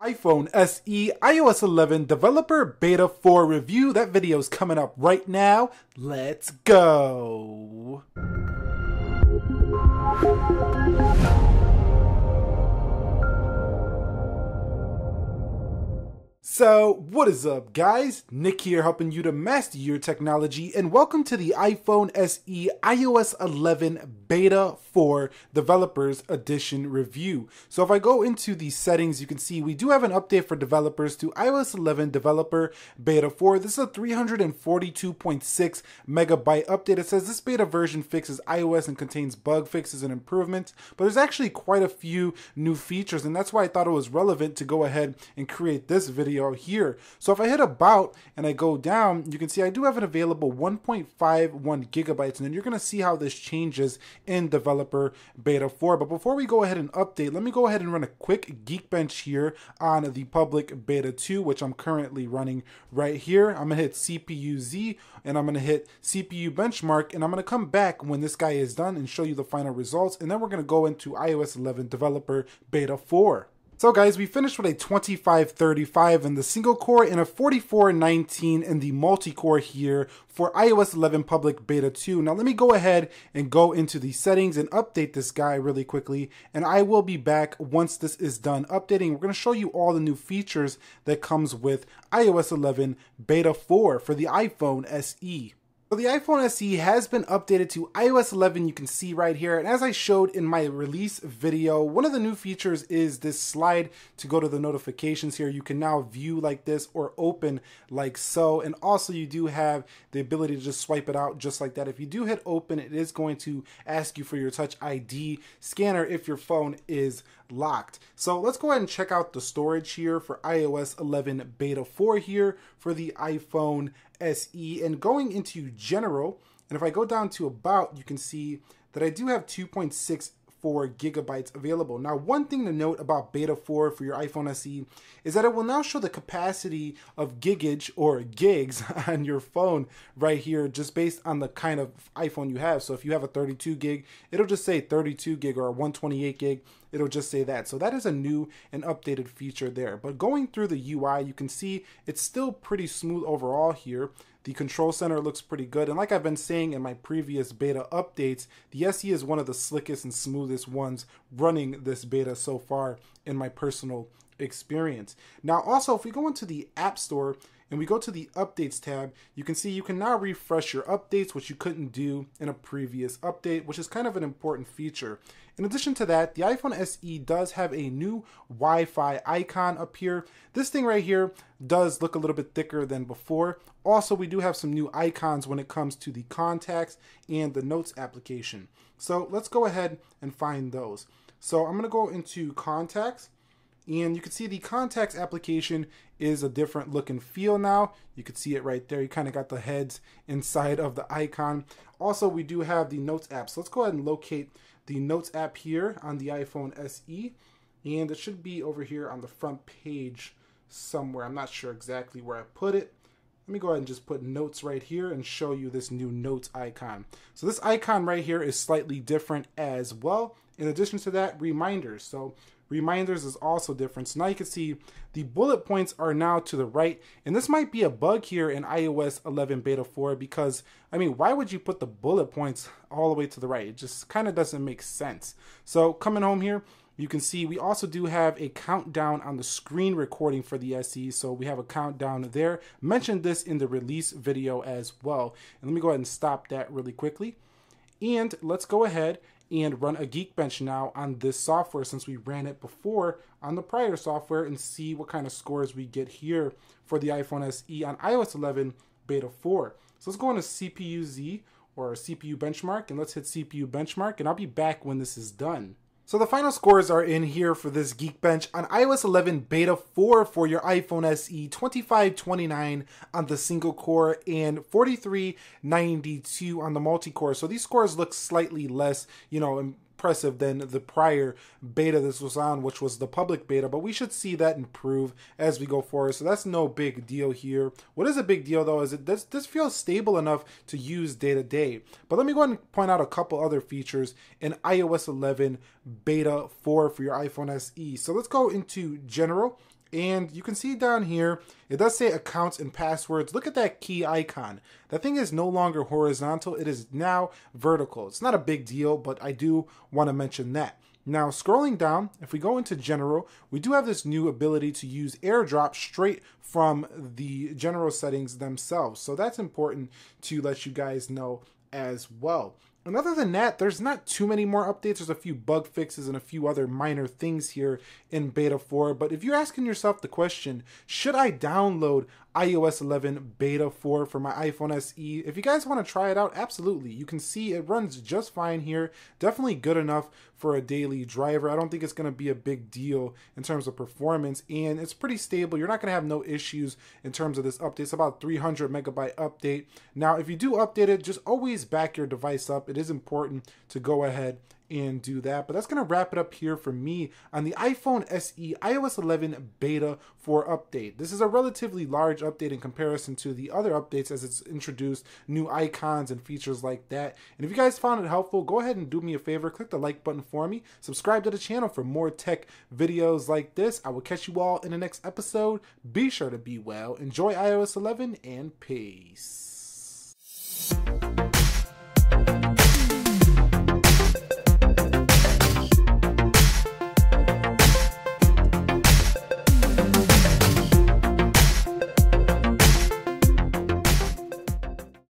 iPhone SE iOS 11 Developer Beta 4 review. That video is coming up right now. Let's go. So, what is up, guys? Nick here, helping you to master your technology, and welcome to the iPhone SE iOS 11 Beta 4 Developers Edition review. So if I go into the settings, you can see we do have an update for developers to iOS 11 Developer Beta 4. This is a 342.6 megabyte update. It says this beta version fixes iOS and contains bug fixes and improvements, but there's actually quite a few new features, and that's why I thought it was relevant to go ahead and create this video here. So if I hit about and I go down, you can see I do have an available 1.51 gigabytes, and then you're going to see how this changes in Developer Beta 4. But before we go ahead and update, let me go ahead and run a quick Geekbench here on the public Beta 2, which I'm currently running right here. I'm going to hit CPU Z and I'm going to hit CPU benchmark, and I'm going to come back when this guy is done and show you the final results, and then we're going to go into iOS 11 Developer Beta 4. So guys, we finished with a 2535 in the single core and a 4419 in the multi-core here for iOS 11 Public Beta 2. Now let me go ahead and go into the settings and update this guy really quickly, and I will be back once this is done updating. We're going to show you all the new features that comes with iOS 11 Beta 4 for the iPhone SE. So the iPhone SE has been updated to iOS 11, you can see right here, and as I showed in my release video, one of the new features is this slide to go to the notifications here. You can now view like this or open like so, and also you do have the ability to just swipe it out just like that. If you do hit open, it is going to ask you for your Touch ID scanner if your phone is locked. So let's go ahead and check out the storage here for iOS 11 Beta 4 here for the iPhone SE, and going into general, and if I go down to about, you can see that I do have 2.64 gigabytes available. Now, one thing to note about Beta 4 for your iPhone SE is that it will now show the capacity of gigage or gigs on your phone right here, just based on the kind of iPhone you have. So if you have a 32 gig, it'll just say 32 gig, or a 128 gig, it'll just say that. So that is a new and updated feature there. But going through the UI, you can see it's still pretty smooth overall here. The control center looks pretty good, and like I've been saying in my previous beta updates, the SE is one of the slickest and smoothest ones running this beta so far in my personal experience. Now also, if we go into the App Store and we go to the Updates tab, you can see you can now refresh your updates, which you couldn't do in a previous update, which is kind of an important feature. In addition to that, the iPhone SE does have a new Wi-Fi icon up here. This thing right here does look a little bit thicker than before. Also, we do have some new icons when it comes to the contacts and the notes application. So let's go ahead and find those. So I'm going to go into contacts, and you can see the contacts application is a different look and feel now. You can see it right there. You kind of got the heads inside of the icon. Also, we do have the Notes app. So let's go ahead and locate the Notes app here on the iPhone SE. And it should be over here on the front page somewhere. I'm not sure exactly where I put it. Let me go ahead and just put Notes right here and show you this new Notes icon. So this icon right here is slightly different as well. In addition to that, reminders. So reminders is also different. So now you can see the bullet points are now to the right, and this might be a bug here in iOS 11 Beta 4, because I mean, why would you put the bullet points all the way to the right? It just kind of doesn't make sense. So coming home here, you can see we also do have a countdown on the screen recording for the SE. So we have a countdown there. Mentioned this in the release video as well. And let me go ahead and stop that really quickly. And let's go ahead and run a Geekbench now on this software, since we ran it before on the prior software, and see what kind of scores we get here for the iPhone SE on iOS 11 Beta 4. So let's go into CPU Z, or CPU benchmark, and let's hit CPU benchmark, and I'll be back when this is done. So the final scores are in here for this Geekbench on iOS 11 Beta 4 for your iPhone SE, 2529 on the single core and 4392 on the multi-core. So these scores look slightly less, impressive than the prior beta this was on, which was the public beta, but we should see that improve as we go forward. So that's no big deal here. What is a big deal though is that this feels stable enough to use day to day. But let me go ahead and point out a couple other features in iOS 11 Beta 4 for your iPhone SE. So let's go into General, And you can see down here, it does say accounts and passwords. Look at that key icon. That thing is no longer horizontal. It is now vertical. It's not a big deal, but I do want to mention that. Now, scrolling down, if we go into general, we do have this new ability to use AirDrop straight from the general settings themselves. So that's important to let you guys know as well. And other than that, there's not too many more updates. There's a few bug fixes and a few other minor things here in Beta 4. But if you're asking yourself the question, should I download iOS 11 Beta 4 for my iPhone SE? If you guys want to try it out, absolutely. You can see it runs just fine here. Definitely good enough for a daily driver. I don't think it's going to be a big deal in terms of performance, and it's pretty stable. You're not going to have no issues in terms of this update. It's about 300 megabyte update. Now, if you do update it, just always back your device up. It is important to go ahead and do that. But that's going to wrap it up here for me on the iPhone SE iOS 11 Beta 4 update. This is a relatively large update in comparison to the other updates, as it's introduced new icons and features like that. And if you guys found it helpful, go ahead and do me a favor, click the like button for me, subscribe to the channel for more tech videos like this. I will catch you all in the next episode. Be sure to be well, enjoy iOS 11, and peace.